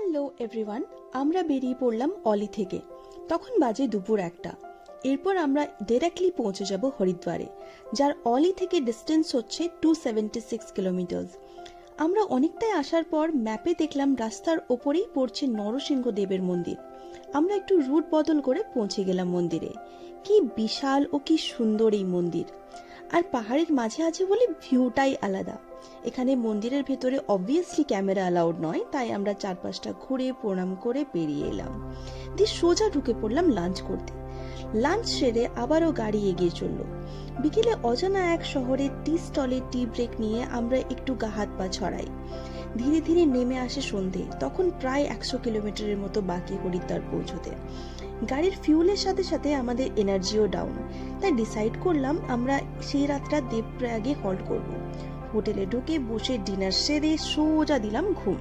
Hello everyone, আমরা বেরিয়ে পড়লাম অলি থেকে। তখন বাজে দুপুর 1টা। এরপর আমরা ডিরেক্টলি পৌঁছে যাব হরিদ্বারে, যার অলি থেকে ডিস্টেন্স হচ্ছে 276 কিলোমিটার। আমরা অনেকটাই আসার পর ম্যাপে দেখলাম রাস্তার ওপরেই পড়ছে নরসিংহ দেবের মন্দির। আমরা একটু রুট বদল করে পৌঁছে গেলাম মন্দিরে। কি বিশাল ও কি সুন্দর এই মন্দির, আর পাহাড়ের মাঝে আছে বলে ভিউটাই আলাদা। এখানে মন্দিরের ভেতরে অবভিয়াসলি ক্যামেরা অ্যালাউড নয়, তাই আমরা চারপাশটা ঘুরে প্রণাম করে বেরিয়ে এলাম। দিয়ে সোজা ঢুকে পড়লাম লাঞ্চ করতে। লাঞ্চ সেরে আবারও গাড়ি এগিয়ে চলল। বিকেলে অজানা এক শহরের টি স্টলে টি ব্রেক নিয়ে আমরা একটু গা হাত পা ছড়াই। ধীরে ধীরে নেমে আসে সন্ধে। তখন প্রায় 100 কিলোমিটারের মতো বাকি হরিদ্বার পৌঁছতে। গাড়ির ফিউলের সাথে সাথে আমাদের এনার্জিও ডাউন, তাই ডিসাইড করলাম আমরা সেই রাতটা দেবপ্রয়াগে হল্ট করব। হোটেলে ঢুকে বসে ডিনার সেরে সোজা দিলাম ঘুম।